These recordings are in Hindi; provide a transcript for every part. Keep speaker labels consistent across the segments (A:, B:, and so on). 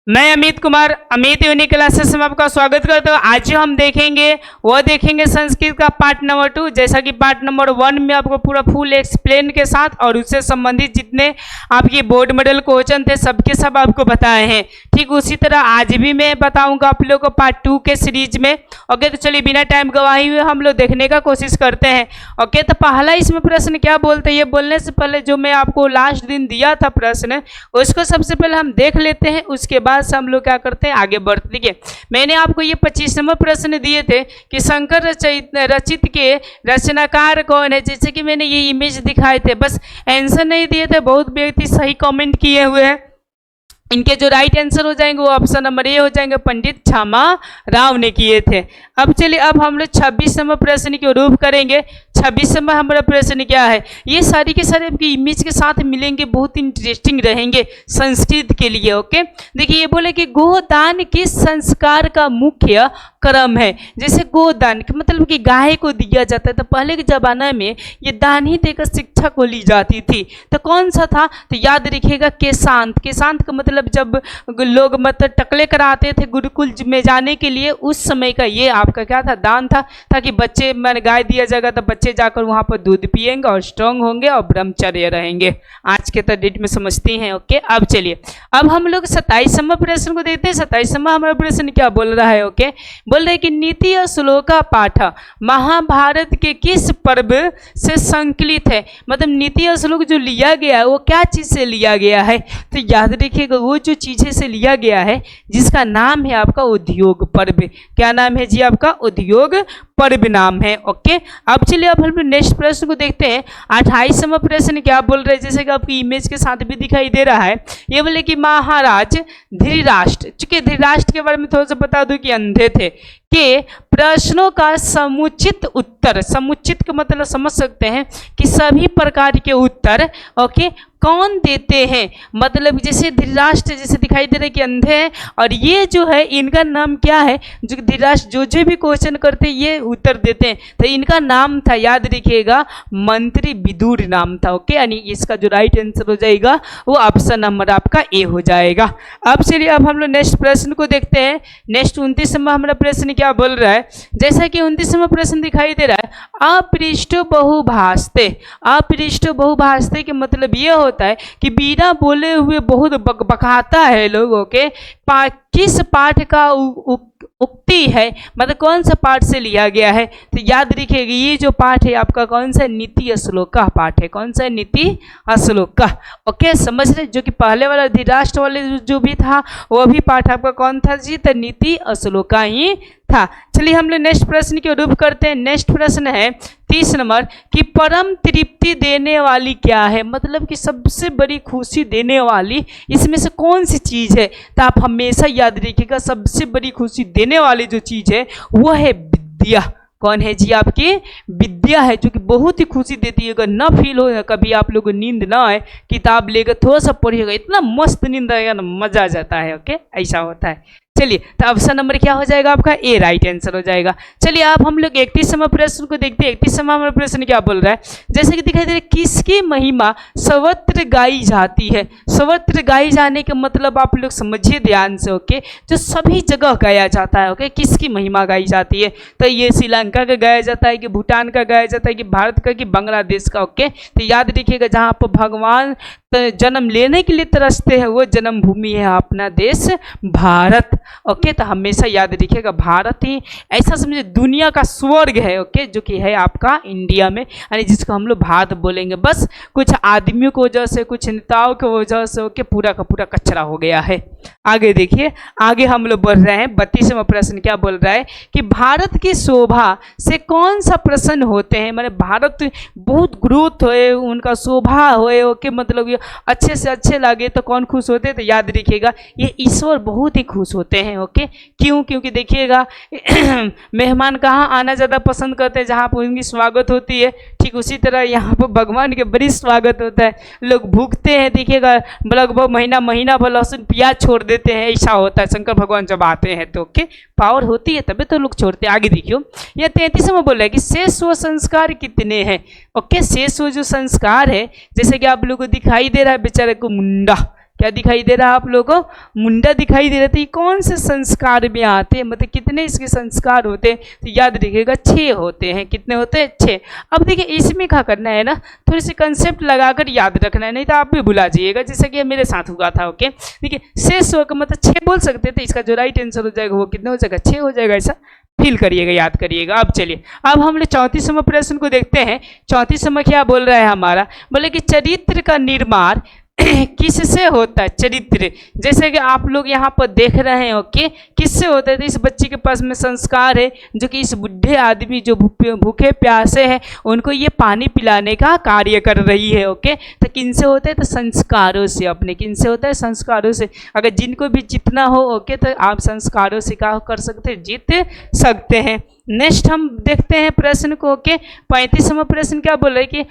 A: मैं अमित कुमार अमित यूनिक क्लासेस में आपका स्वागत करता हूँ। आज जो हम देखेंगे संस्कृत का पार्ट नंबर 2। जैसा कि पार्ट नंबर 1 में आपको पूरा फुल एक्सप्लेन के साथ और उससे संबंधित जितने आपके बोर्ड मॉडल क्वेश्चन थे सबके सब आपको बताए हैं। ठीक उसी तरह आज भी मैं बताऊंगा आप लोगों को पार्ट 2 के सीरीज में। ओके, तो चलिए बिना टाइम गवाए हुए हम लोग देखने का कोशिश करते हैं। ओके, तो पहला इसमें प्रश्न क्या बोलते हैं, ये बोलने से पहले जो मैं आपको लास्ट दिन दिया था प्रश्न उसको सबसे पहले हम देख लेते हैं, उसके बाद से हम लोग क्या करते हैं आगे बढ़ते। देखिए मैंने आपको ये 25 नंबर प्रश्न दिए थे कि शंकर रचित के रचनाकार कौन है। जैसे कि मैंने ये इमेज दिखाए थे, बस आंसर नहीं दिए थे, बहुत व्यक्ति सही कमेंट किए हुए हैं। इनके जो राइट आंसर हो जाएंगे वो ऑप्शन नंबर ए हो जाएंगे, पंडित छामा राव ने किए थे। अब चलिए अब हम लोग 26 नंबर प्रश्न की रूप करेंगे। 26 नंबर हमारा प्रश्न क्या है, ये सारी के सारे आपकी इमेज के साथ मिलेंगे, बहुत इंटरेस्टिंग रहेंगे संस्कृत के लिए। ओके, देखिए ये बोले कि गोदान किस संस्कार का मुख्य क्रम है। जैसे गोदान मतलब कि गाय को दिया जाता है, तो पहले के जमाने में ये दान ही देकर शिक्षा को ली जाती थी। तो कौन सा था, तो याद रखिएगा केशांत। केशांत का मतलब जब लोग मतलब टकले कराते थे गुरुकुल में जाने के लिए, उस समय का ये आपका क्या था, दान था, ताकि बच्चे मैंने गाय दिया जाएगा तो बच्चे जाकर वहाँ पर दूध पिएंगे और स्ट्रांग होंगे और ब्रह्मचर्य रहेंगे। आज के तो डेट में समझती हैं। ओके, अब चलिए अब हम लोग 27 नंबर प्रश्न को देखते हैं। 27 नंबर हमारा प्रश्न क्या बोल रहा है। ओके, बोल रहे कि नीति और श्लोका पाठ महाभारत के किस पर्व से संकलित है। मतलब नीति और श्लोक जो लिया गया है वो क्या चीज से लिया गया है, तो याद रखिएगा वो जो चीजें से लिया गया है जिसका नाम है आपका उद्योग पर्व। क्या नाम है जी, आपका उद्योग पर्व नाम है। ओके, अब चलिए अब हम नेक्स्ट प्रश्न को देखते हैं। 28 नंबर प्रश्न क्या बोल रहे हैं, जैसे कि आपकी इमेज के साथ भी दिखाई दे रहा है। ये बोले कि महाराज धृतराष्ट्र, चूंकि धृतराष्ट्र के बारे में थोड़ा सा बता दूं कि अंधे थे, के प्रश्नों का समुचित उत्तर, समुचित का मतलब समझ सकते हैं कि सभी प्रकार के उत्तर ओके कौन देते हैं। मतलब जैसे धृतराष्ट्र जैसे दिखाई दे रहे कि अंधे हैं, और ये जो है इनका नाम क्या है, जो धृतराष्ट्र जो भी क्वेश्चन करते हैं ये उत्तर देते हैं, तो इनका नाम था याद रखिएगा मंत्री विदुर नाम था। ओके, यानी इसका जो राइट आंसर हो जाएगा वो ऑप्शन नंबर आपका ए हो जाएगा। अब चलिए अब हम लोग नेक्स्ट प्रश्न को देखते हैं। नेक्स्ट 29 नंबर हमारा प्रश्न क्या बोल रहा है, जैसा कि 29 नंबर प्रश्न दिखाई दे रहा है अपृष्ठ बहुभाषते। अपृष्ठ बहुभाषते के मतलब ये होता है कि बिना बोले हुए बहुत बकबकाता है लोगों के। किस पाठ का उक्ति है, मतलब कौन सा पाठ से लिया गया है, तो याद रखिएगा ये जो पाठ है आपका कौन सा, नीति श्लोक का पाठ है। कौन सा, नीति श्लोक का। ओके, समझ रहे, जो कि पहले वाला धृतराष्ट्र वाले जो भी था वो भी पाठ आपका कौन था जी, तो नीति श्लोक का ही था। चलिए हम लोग नेक्स्ट प्रश्न की रूप करते हैं। नेक्स्ट प्रश्न है 30 नंबर कि परम तृप्ति देने वाली क्या है, मतलब कि सबसे बड़ी खुशी देने वाली इसमें से कौन सी चीज है। तो आप हमेशा याद रखिएगा सबसे बड़ी खुशी देने वाली जो चीज है वो है विद्या। कौन है जी, आपकी विद्या है, जो कि बहुत ही खुशी देती है। अगर ना फील हो कभी आप लोगों को नींद ना आए, किताब लेकर थोड़ा सा पढ़िएगा, इतना मस्त नींद आएगा ना, मजा आ जाता है। ओके, ऐसा होता है। चलिए तो ऑप्शन नंबर क्या हो जाएगा आपका ए, राइट आंसर हो जाएगा। चलिए अब हम लोग 31 नंबर प्रश्न को देखते हैं। 31 नंबर प्रश्न क्या बोल रहा है, जैसे कि दिखाई दे रहा है किसकी महिमा सर्वत्र गाई जाती है। सर्वत्र गाई जाने का मतलब आप लोग समझिए ध्यान से। ओके, जो सभी जगह गाया जाता है। ओके, किसकी महिमा गाई जाती है, तो ये श्रीलंका का गाया जाता है कि भूटान का गाया जाता है कि भारत का कि बांग्लादेश का। ओके, तो याद रखिएगा जहाँ पर भगवान जन्म लेने के लिए तरसते हैं वो जन्मभूमि है अपना देश भारत। ओके, तो हमेशा याद रखिएगा भारत ही ऐसा समझिए दुनिया का स्वर्ग है। ओके, जो कि है आपका इंडिया में, यानी जिसको हम लोग भारत बोलेंगे। बस कुछ आदमियों की वजह से, कुछ नेताओं की वजह से ओके पूरा का पूरा कचरा हो गया है। आगे देखिए, आगे हम लोग बढ़ रहे हैं। 32वां प्रश्न क्या बोल रहा है कि भारत की शोभा से कौन सा प्रसन्न होते हैं। मतलब भारत बहुत ग्रोथ होए, उनका शोभा होए, ओके मतलब अच्छे से अच्छे लगे तो कौन खुश होते हैं, तो याद रखिएगा ये ईश्वर बहुत ही खुश होते हैं। ओके, क्यों, क्योंकि देखिएगा मेहमान कहाँ आना ज़्यादा पसंद करते हैं, जहाँ पर उनकी स्वागत होती है। ठीक उसी तरह यहाँ पर भगवान के बड़ी स्वागत होता है। लोग भूखते हैं, देखिएगा लगभग महीना भर लहसुन प्याज छोड़ देते हैं, ऐसा होता है। शंकर भगवान जब आते हैं तो ओके पावर होती है तभी तो लोग छोड़ते हैं। आगे देखियो यह 33 में बोल रहा है कि शेष वो संस्कार कितने हैं। ओके, शेष वो जो संस्कार है, जैसे कि आप लोगों को दिखाई दे रहा है बेचारे को मुंडा, क्या दिखाई दे रहा है आप लोगों को? मुंडा दिखाई दे रहा था। ये कौन से संस्कार में आते हैं, मतलब कितने इसके संस्कार होते हैं? तो याद रखिएगा 6 होते हैं। कितने होते हैं? 6। अब देखिए इसमें क्या करना है ना, थोड़ी सी कंसेप्ट लगाकर याद रखना है, नहीं तो आप भी भुला जाइएगा, जैसे कि मेरे साथ हुआ था। ओके देखिए शेष होकर मतलब 6 बोल सकते थे, इसका जो राइट आंसर हो जाएगा वो कितना हो जाएगा? 6 हो जाएगा। ऐसा फील करिएगा, याद करिएगा। अब चलिए अब हम लोग 34वां प्रश्न को देखते हैं। 34वां क्या बोल रहा है हमारा? बोले कि चरित्र का निर्माण किससे होता है? चरित्र, जैसे कि आप लोग यहाँ पर देख रहे हैं। ओके किससे होता है? तो इस बच्चे के पास में संस्कार है, जो कि इस बुढ़े आदमी जो भूखे प्यासे हैं उनको ये पानी पिलाने का कार्य कर रही है। ओके तो किनसे होता है? तो संस्कारों से। अपने किनसे होता है? संस्कारों से। अगर जिनको भी जितना हो ओके तो आप संस्कारों से क्या कर सकते हैं? जीत सकते हैं। नेक्स्ट हम देखते हैं प्रश्न को। ओके 35वां प्रश्न क्या बोल रहा है कि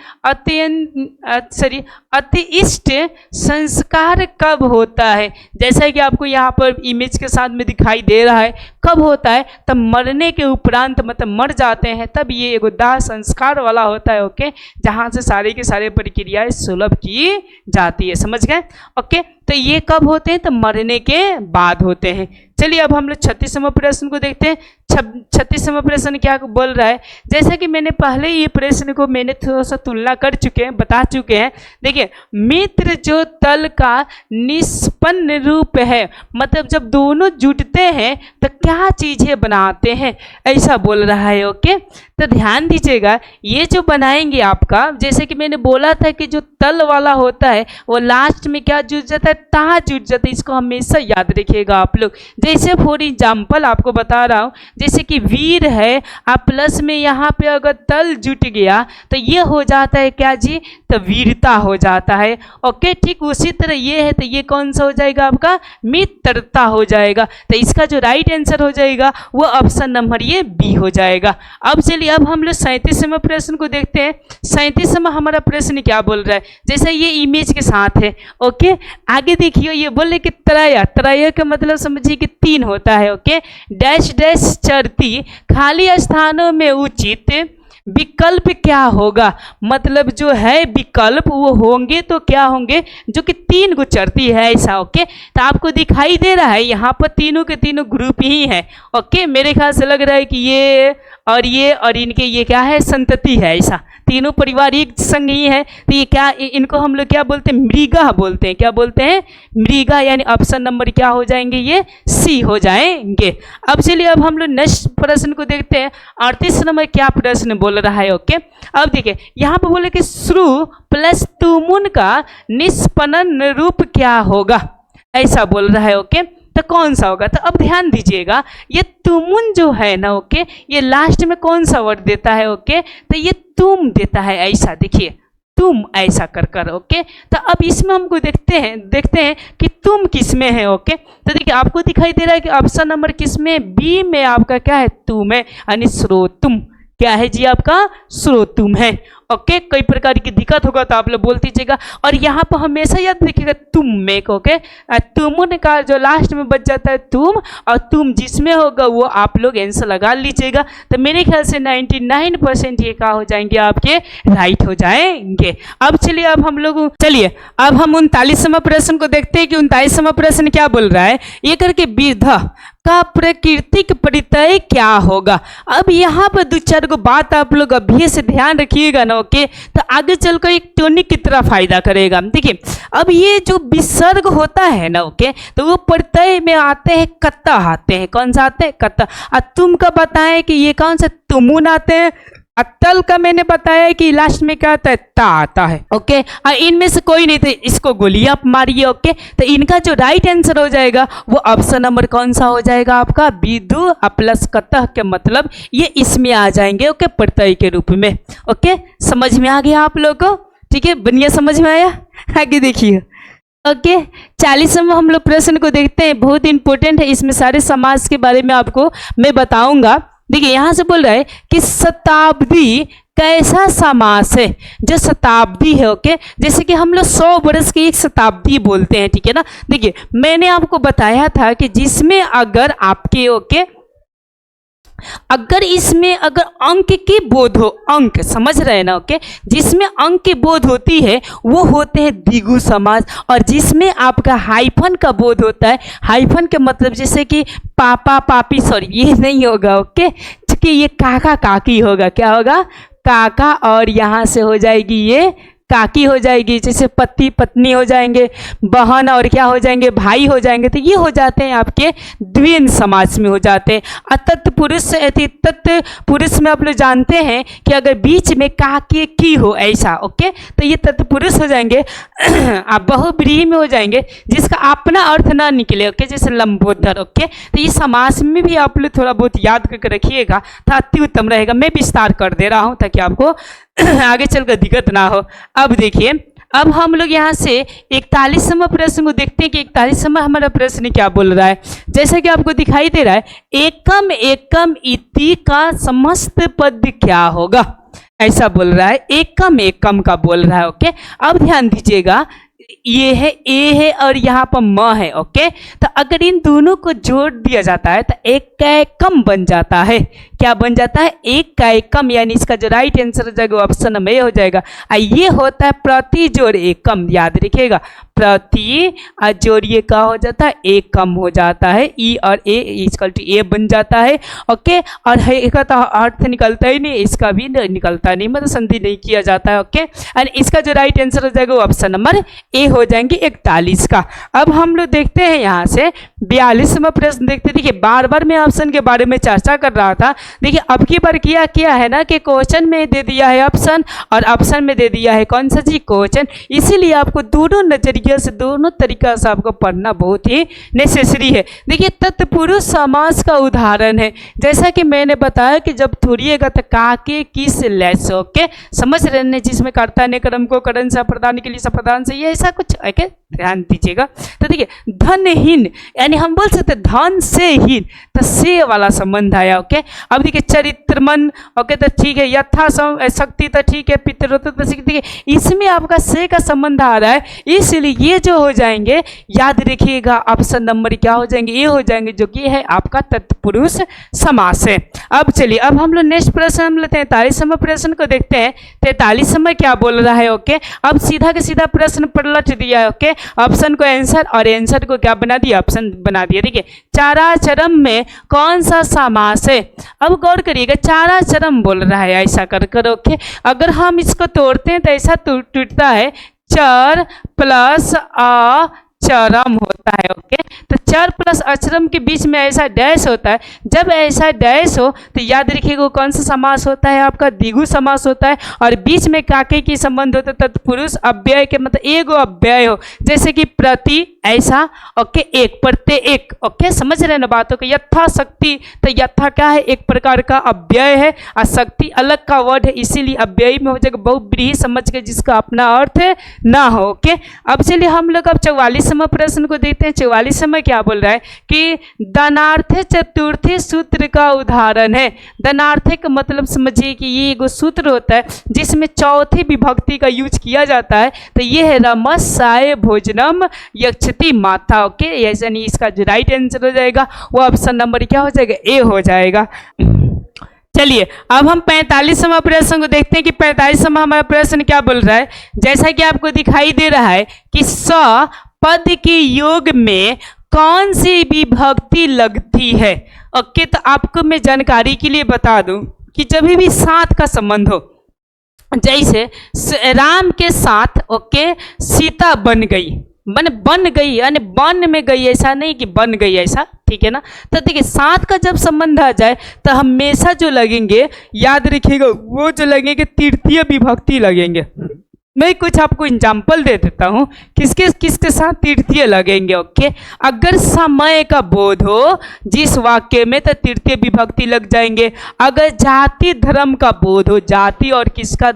A: अतिइष्ट संस्कार कब होता है? जैसा कि आपको यहाँ पर इमेज के साथ में दिखाई दे रहा है। कब होता है? तब मरने के उपरांत, मतलब मर जाते हैं तब ये एगो दाह संस्कार वाला होता है। ओके जहाँ से सारे के सारे प्रक्रियाएं सुलभ की जाती है। समझ गए? ओके तो ये कब होते हैं? तो मरने के बाद होते हैं। चलिए अब हम लोग 36वां प्रश्न को देखते हैं। 36वां प्रश्न क्या बोल रहा है? जैसा कि मैंने पहले ये प्रश्न को मैंने थोड़ा सा तुलना कर चुके हैं, बता चुके हैं। देखिए मित्र जो तल का निष्पन्न रूप है, मतलब जब दोनों जुटते हैं तो क्या चीजें बनाते हैं, ऐसा बोल रहा है। ओके तो ध्यान दीजिएगा, ये जो बनाएंगे आपका, जैसे कि मैंने बोला था कि जो तल वाला होता है वो लास्ट में क्या जुट जाता है? ता जुट जाता है। इसको हमेशा याद रखिएगा आप लोग। जैसे फॉर एग्जाम्पल आपको बता रहा हूँ, जैसे कि वीर है, आप प्लस में यहाँ पे अगर तल जुट गया तो ये हो जाता है क्या जी? तो वीरता हो जाता है। ओके ठीक उसी तरह ये है, तो ये कौन सा हो जाएगा आपका? मित्रता हो जाएगा। तो इसका जो राइट आंसर हो जाएगा वो ऑप्शन नंबर ये बी हो जाएगा। अब चलिए अब हम लोग 37वां प्रश्न को देखते हैं। 37वां हमारा प्रश्न क्या बोल रहा है? जैसे ये इमेज के साथ है। ओके आगे देखिए, ये बोले कि त्रय, त्रय का मतलब समझिए कि 3 होता है। ओके डैश डैश चरती खाली स्थानों में उचित विकल्प क्या होगा? मतलब जो है विकल्प वो होंगे तो क्या होंगे? जो कि 3 को चरती है ऐसा। ओके तो आपको दिखाई दे रहा है यहाँ पर तीनों के तीनों ग्रुप ही है। ओके मेरे ख्याल से लग रहा है कि ये और इनके ये क्या है? संतति है। ऐसा तीनों परिवार एक संग ही है। तो ये क्या, इनको हम लोग क्या बोलते हैं? मृगा बोलते हैं। क्या बोलते हैं? मृगा। यानी ऑप्शन नंबर क्या हो जाएंगे? ये सी हो जाएंगे। अब चलिए अब हम लोग नेक्स्ट प्रश्न को देखते हैं। 38 नंबर क्या प्रश्न बोल रहा है? ओके अब देखिए यहाँ पे बोले कि श्रु प्लस तुमुन का निष्पन्न रूप क्या होगा, ऐसा बोल रहा है। ओके तो कौन सा होगा? तो अब ध्यान दीजिएगा, ये तुमुन जो है ना, ओके ये लास्ट में कौन सा वर्ड देता है? ओके तो ये तुम देता है। ऐसा देखिए तुम ऐसा कर। ओके तो अब इसमें हमको देखते हैं कि तुम किस में है। ओके तो देखिए आपको दिखाई दे रहा है कि ऑप्शन नंबर किस में? बी में आपका क्या है? तुम है, यानी श्रोतुम। क्या है जी? आपका श्रोतुम है। ओके कई प्रकार की दिक्कत होगा तो आप लोग बोल दीजिएगा। और यहाँ पर हमेशा याद रखिएगा तुम में। ओके तुमुन का जो लास्ट में बच जाता है तुम, और तुम जिसमें होगा वो आप लोग आंसर लगा लीजिएगा। तो मेरे ख्याल से 99% ये क्या हो जाएंगे? आपके राइट हो जाएंगे। अब चलिए अब हम 39वां प्रश्न को देखते हैं कि 39वां प्रश्न क्या बोल रहा है। ये करके विधा का प्राकृतिक परिचय क्या होगा? अब यहाँ पर 2-4 को बात आप लोग अभी से ध्यान रखिएगा ना। ओके तो आगे चलकर एक टॉनिक की तरह फायदा करेगा। देखिए अब ये जो विसर्ग होता है ना, ओके तो वो प्रत्यय में आते हैं कत्ता आते हैं। कौन सा आते हैं? कत्ता। तुम का बताएं कि ये कौन सा? तुमुन आते हैं। अतल का मैंने बताया कि लास्ट में क्या आता है? ता आता है। ओके इनमें से कोई नहीं, तो इसको गोलियां मारिए। ओके तो इनका जो राइट आंसर हो जाएगा वो ऑप्शन नंबर कौन सा हो जाएगा? आपका विदु प्लस कतः के मतलब ये इसमें आ जाएंगे। ओके प्रत्यय के रूप में। ओके समझ में आ गया आप लोग को? ठीक है बढ़िया समझ में आया? आगे देखिए। ओके 40वां हम लोग प्रश्न को देखते हैं। बहुत इंपॉर्टेंट है, इसमें सारे समाज के बारे में आपको मैं बताऊंगा। देखिए यहाँ से बोल रहा है कि शताब्दी कैसा समास है? जो शताब्दी है। ओके जैसे कि हम लोग 100 वर्ष की एक शताब्दी बोलते हैं। ठीक है ना? देखिए मैंने आपको बताया था कि जिसमें अगर आपके अगर इसमें अगर अंक की बोध हो, अंक समझ रहे हैं ना, ओके, जिसमें अंक की बोध होती है वो होते हैं द्विगु समास। और जिसमें आपका हाइफन का बोध होता है, हाइफन के मतलब जैसे कि पापा पापी, सॉरी ये नहीं होगा, ओके, क्योंकि ये काका काकी होगा। क्या होगा? काका, और यहाँ से हो जाएगी ये काकी हो जाएगी। जैसे पति पत्नी हो जाएंगे, बहन और क्या हो जाएंगे, भाई हो जाएंगे। तो ये हो जाते हैं आपके द्विन समास में हो जाते हैं। तत्पुरुष, तत्पुरुष में आप लोग जानते हैं कि अगर बीच में काके की हो ऐसा, ओके, तो ये तत्पुरुष हो जाएंगे। आप बहुब्रीहि में हो जाएंगे जिसका अपना अर्थ ना निकले, ओके, जैसे लंबोदर, ओके। तो ये समास में भी आप लोग थोड़ा बहुत याद करके रखिएगा तो अति उत्तम रहेगा। मैं विस्तार कर दे रहा हूँ ताकि आपको आगे चलकर दिक्कत ना हो। अब देखिए, अब हम लोग यहाँ से 41वां प्रश्न को देखते हैं कि 41वां हमारा प्रश्न क्या बोल रहा है। जैसा कि आपको दिखाई दे रहा है, एकम एकम इति का समस्त पद क्या होगा, ऐसा बोल रहा है। एकम एकम का बोल रहा है, ओके। अब ध्यान दीजिएगा, ये है ए है और यहाँ पर म है, ओके। तो अगर इन दोनों को जोड़ दिया जाता है तो एक का एकम बन जाता है। क्या बन जाता है? एक का एकम, यानी इसका जो राइट आंसर हो जाएगा ऑप्शन नंबर ए हो जाएगा। ये होता है प्रति जोड़ एकम, याद रखिएगा, प्रति जोड़ ये का हो जाता है एकम हो जाता है। ई और ए इक्वल टू ए बन जाता है, ओके। और इसका तो अर्थ निकलता ही नहीं, इसका भी निकलता नहीं, मतलब संधि नहीं किया जाता है, ओके। एंड इसका जो राइट आंसर हो जाएगा वो ऑप्शन नंबर ए हो जाएंगे 41 का। अब हम लोग देखते हैं यहाँ से 42वां प्रश्न देखते। देखिए, बार बार मैं ऑप्शन के बारे में चर्चा कर रहा था। देखिए, अब की बार किया है ना कि क्वेश्चन में दे दिया है ऑप्शन और ऑप्शन में दे दिया है कौन सा जी, क्वेश्चन। इसीलिए आपको दोनों नजरिए से, दोनों तरीका से आपको पढ़ना बहुत ही नेसेसरी है। देखिए, तत्पुरुष समास का उदाहरण है, जैसा कि मैंने बताया कि जब थोड़िएगा तो काके किस लैस, ओके, समझ रहे हैं, जिसमें कर्ता ने कर्म को करण से प्रदान के लिए सप्रदान से, ये ऐसा कुछ, ओके, ध्यान दीजिएगा। तो देखिए, धनहीन यानी हम बोल सकते धन से हीन, तो से वाला संबंध आया, ओके। अब देखिए, चरित्रमन, ओके, तो ठीक है, यथा शक्ति, तो ठीक है, पितृत्व, तो ठीक है, इसमें आपका से का संबंध आ रहा है, इसलिए ये जो हो जाएंगे, याद रखिएगा, ऑप्शन नंबर क्या हो जाएंगे, ये हो जाएंगे, जो कि है आपका तत्पुरुष समास है। अब चलिए, अब हम लोग नेक्स्ट प्रश्न हम लेते हैं 43वां प्रश्न को देखते हैं। 43वां क्या बोल रहा है, ओके। अब सीधा के सीधा प्रश्न पलट दिया है, ओके, ऑप्शन को आंसर और आंसर को क्या बना दिया, ऑप्शन बना दिया। देखिए, चाराचरम में कौन सा समास है। अब गौर करिएगा, चाराचरम बोल रहा है, ऐसा कर ओके। अगर हम इसको तोड़ते हैं तो ऐसा टूटता है, चर प्लस अचरम होता है, ओके। तो चर प्लस अचरम के बीच में ऐसा डैश होता है। जब ऐसा डैश हो तो याद रखिएगा कौन सा समास होता है, आपका द्विगु समास होता है। और बीच में काके की संबंध होता है, तत्पुरुष अव्यय के मतलब एगो अव्यय हो, जैसे कि प्रति ऐसा, ओके, एक प्रत्यय एक, ओके, समझ रहे ना बातों को। यथा शक्ति, तो यथा क्या है, एक प्रकार का अव्यय है, और शक्ति अलग का वर्ड है, इसीलिए अव्यय में हो जाएगा बहुब्रीहि समझ के, जिसका अपना अर्थ ना हो, ओके। अब चलिए हम लोग अब 44वां प्रश्न को देखते हैं। 44वां क्या बोल रहा है कि धनार्थ चतुर्थी सूत्र का उदाहरण है। धनार्थ का मतलब समझिए कि ये एक सूत्र होता है जिसमें चौथी विभक्ति का यूज किया जाता है। तो ये है रमस्साय भोजनम यक्षति माता, ओके। यानी इसका जो राइट आंसर हो जाएगा वो ऑप्शन नंबर क्या हो जाएगा, ए हो जाएगा। चलिए, अब हम 45वां प्रश्न को देखते हैं कि 45वां हमारा प्रश्न क्या बोल रहा है। जैसा कि आपको दिखाई दे रहा है कि स पद के योग में कौन सी विभक्ति लगती है, ओके। तो आपको मैं जानकारी के लिए बता दूं कि जब भी साथ का संबंध हो, जैसे राम के साथ, ओके, सीता बन गई, बन गई यानी बन में गई, ऐसा नहीं कि बन गई ऐसा, ठीक है ना। तो देखिए, साथ का जब संबंध आ जाए तो हमेशा जो लगेंगे, याद रखिएगा, वो जो लगेंगे तृतीय विभक्ति लगेंगे। मैं कुछ आपको एग्जाम्पल दे देता हूँ किसके साथ तृतीय लगेंगे, ओके। अगर समय का बोध हो जिस वाक्य में तो तृतीय विभक्ति लग जाएंगे। अगर जाति धर्म का बोध हो, जाति और किसका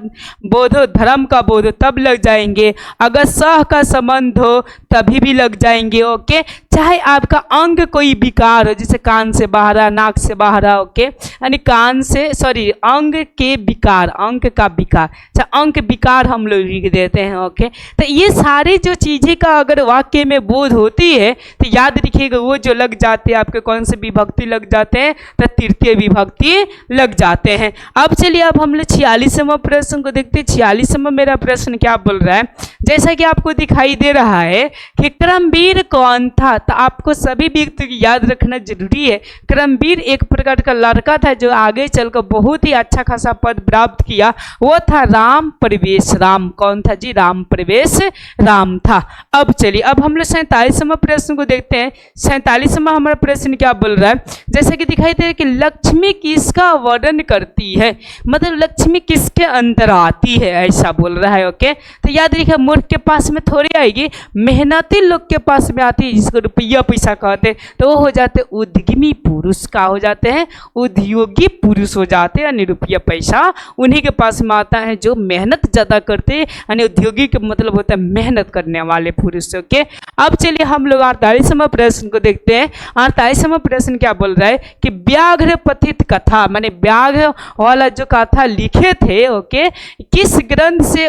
A: बोध हो, धर्म का बोध हो, तब लग जाएंगे। अगर सह का संबंध हो तभी भी लग जाएंगे, ओके। चाहे आपका अंग कोई विकार हो, जैसे कान से बाहर आ, नाक से बाहर आ, ओके, यानी कान से सॉरी अंग के विकार, अंग का विकार, अच्छा अंग विकार हम लोग लिख देते हैं, ओके। तो ये सारी जो चीज़ें का अगर वाक्य में बोध होती है तो याद रखिएगा वो जो लग जाते हैं आपके कौन से विभक्ति लग जाते हैं, तो तृतीय विभक्ति लग जाते हैं। अब चलिए अब हम लोग 46वां प्रश्न को देखते हैं। 46वां मेरा प्रश्न क्या बोल रहा है, जैसा कि आपको दिखाई दे रहा है कि क्रमवीर कौन था, तो आपको सभी व्यक्ति को याद रखना जरूरी है। क्रमवीर एक प्रकार का लड़का था जो आगे चलकर बहुत ही अच्छा खासा पद प्राप्त किया, वो था राम प्रवेश राम। कौन था जी? राम प्रवेश राम था। अब चलिए अब हम लोग 47वां प्रश्न को देखते हैं। 47वां हमारा प्रश्न क्या बोल रहा है, जैसा कि दिखाई दे रहा है कि लक्ष्मी किसका वर्णन करती है, मतलब लक्ष्मी किसके अंदर आती है, ऐसा बोल रहा है, ओके। तो याद रखिए मूर्ख के पास में थोड़ी आएगी, मेहनती लोग के पास में आती है, जिसको रुपया पैसा कहते हैं, तो वो हो जाते उद्यमी पुरुष। का हो जाते हैं? उद्योगी पुरुष हो जाते हैं, यानी रुपया पैसा उन्हीं के पास में आता है जो मेहनत ज़्यादा करते हैं, यानी उद्योगी का मतलब होता है मेहनत करने वाले पुरुष, ओके। अब चलिए हम लोग 48वां प्रश्न को देखते हैं। 48वां प्रश्न क्या बोल रहा है कि व्याघ्र पथित कथा, माने व्याघ्र वाला जो कथा लिखे थे, ओके, किस ग्रंथ से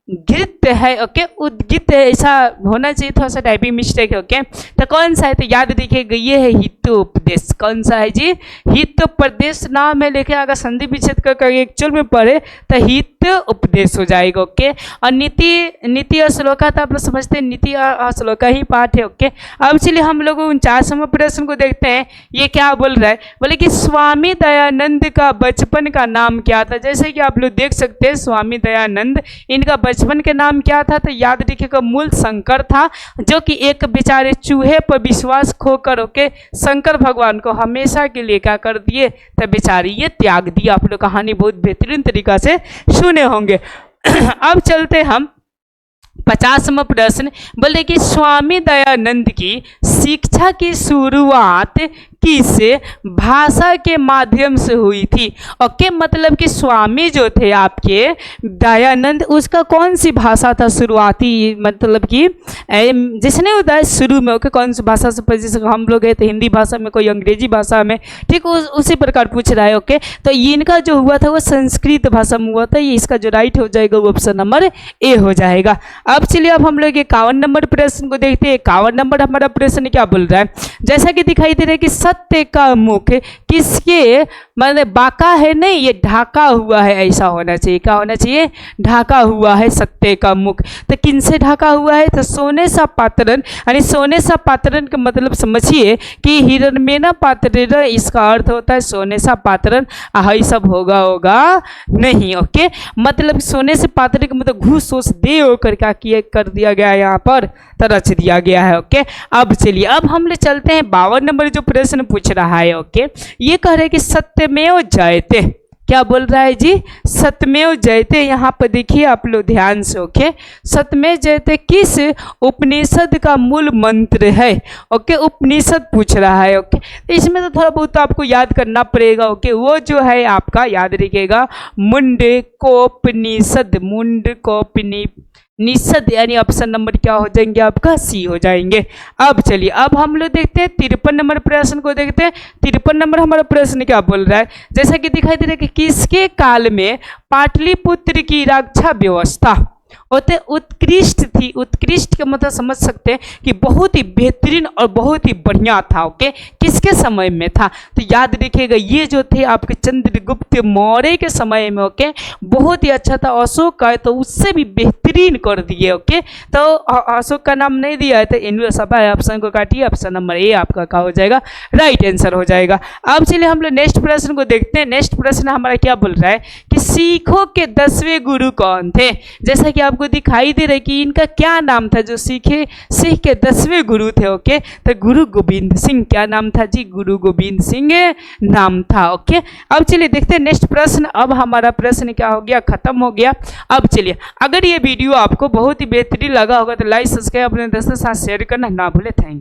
A: उद्गित है, ओके, उद्गित है, ऐसा होना चाहिए, थोड़ा सा टाइपिंग मिस्टेक है, ओके। तो कौन सा है, तो याद रखिएगा ये है हितोपदेश। कौन सा है जी? हितोपदेश नाम है, लेकिन अगर संधि विच्छेद करके एक्चुअल में पढ़े तो हित उपदेश हो जाएगा, ओके। और नीति और श्लोका तो आप लोग समझते हैं, नीति और श्लोका ही पाठ है, ओके। अब चलिए हम लोग 49वां प्रश्न को देखते हैं। ये क्या बोल रहा है, बोले कि स्वामी दयानंद का बचपन का नाम क्या था। जैसे कि आप लोग देख सकते हैं स्वामी दयानंद, इनका बचपन के नाम क्या था, तो याद रखिएगा मूल शंकर था, जो कि एक बेचारे चूहे पर विश्वास खोकर, ओके, शंकर भगवान को हमेशा के लिए क्या कर दिए, तो बेचारी ये त्याग दिया। आप लोग कहानी बहुत बेहतरीन तरीका से सुने होंगे। अब चलते हम 50वां प्रश्न, बोले कि स्वामी दयानंद की शिक्षा की शुरुआत किस भाषा के माध्यम से हुई थी, ओके। मतलब कि स्वामी जो थे आपके दयानंद, उसका कौन सी भाषा था शुरुआती, मतलब कि जिसने उदय शुरू में, ओके, कौन सी भाषा से, जैसे हम लोग गए थे हिंदी भाषा में, कोई अंग्रेजी भाषा में, ठीक, उसी प्रकार पूछ रहा है, ओके। तो इनका जो हुआ था वो संस्कृत भाषा में हुआ था। ये इसका जो राइट हो जाएगा वो ऑप्शन नंबर ए हो जाएगा। अब चलिए अब हम लोग 51 नंबर प्रश्न को देखते हैं। 51 नंबर हमारा प्रश्न क्या बोल रहा है, जैसा कि दिखाई दे रहा है कि सत्य का मुख किसके, मतलब बाका है नहीं, ये ढाका हुआ है, ऐसा होना चाहिए। क्या होना चाहिए? ढाका हुआ है सत्य का मुख। तो किन से ढाका हुआ है, तो सोने सा पात्रन, यानी सोने सा पात्रन का मतलब समझिए कि हिरण्मेना पात्र, इसका अर्थ होता है सोने सा पात्रन। यही सब होगा नहीं, ओके। मतलब सोने से पात्र का मतलब घूस वूस दे होकर क्या किया कर दिया गया, यहाँ पर तो रच दिया गया है, ओके। अब चलिए अब हम लोग चलते हैं 52 नंबर जो प्रश्न पूछ रहा है, ओके। ये कह रहे कि सत्यमेव जयते, क्या बोल रहा है जी? सत्यमेव जयते। यहाँ पर देखिए आप लोग ध्यान से, ओके। सत्यमेव जयते किस उपनिषद का मूल मंत्र है, ओके। उपनिषद पूछ रहा है, ओके। तो इसमें तो थोड़ा बहुत आपको याद करना पड़ेगा, ओके। वो जो है आपका याद रखिएगा मुंडकोपनिषद, मुंडकोपनिषद, यानी ऑप्शन नंबर क्या हो जाएंगे आपका? सी हो जाएंगे। अब चलिए अब हम लोग देखते हैं 53 नंबर प्रश्न को देखते हैं। 53 नंबर हमारा प्रश्न क्या बोल रहा है, जैसा कि दिखाई दे रहा है कि किसके काल में पाटलिपुत्र की रक्षा व्यवस्था होते उत्कृष्ट थी। उत्कृष्ट का मतलब समझ सकते हैं कि बहुत ही बेहतरीन और बहुत ही बढ़िया था, ओके। किसके समय में था, तो याद रखिएगा ये जो थे आपके चंद्रगुप्त मौर्य के समय में, ओके। बहुत ही अच्छा था। अशोक का तो उससे भी बेहतरीन कर दिए, ओके। तो अशोक का नाम नहीं दिया है, तो इन सभा ऑप्शन को काटिए, ऑप्शन नंबर ए आपका क्या हो जाएगा? राइट आंसर हो जाएगा। अब चलिए हम लोग नेक्स्ट प्रश्न को देखते हैं। नेक्स्ट प्रश्न हमारा क्या बोल रहा है कि सिखों के 10वें गुरु कौन थे। जैसा कि आपको दिखाई दे रहा है कि इनका क्या नाम था, जो सिख के 10वें गुरु थे, ओके। तो गुरु गोविंद सिंह, क्या नाम था जी? गुरु गोविंद सिंह नाम था, ओके। अब चलिए देखते हैं नेक्स्ट प्रश्न। अब हमारा प्रश्न क्या हो गया? खत्म हो गया। अब चलिए अगर ये वीडियो आपको बहुत ही बेहतरीन लगा होगा तो लाइक सब्सक्राइब अपने दोस्तों के साथ शेयर करना ना भूले। Thank you.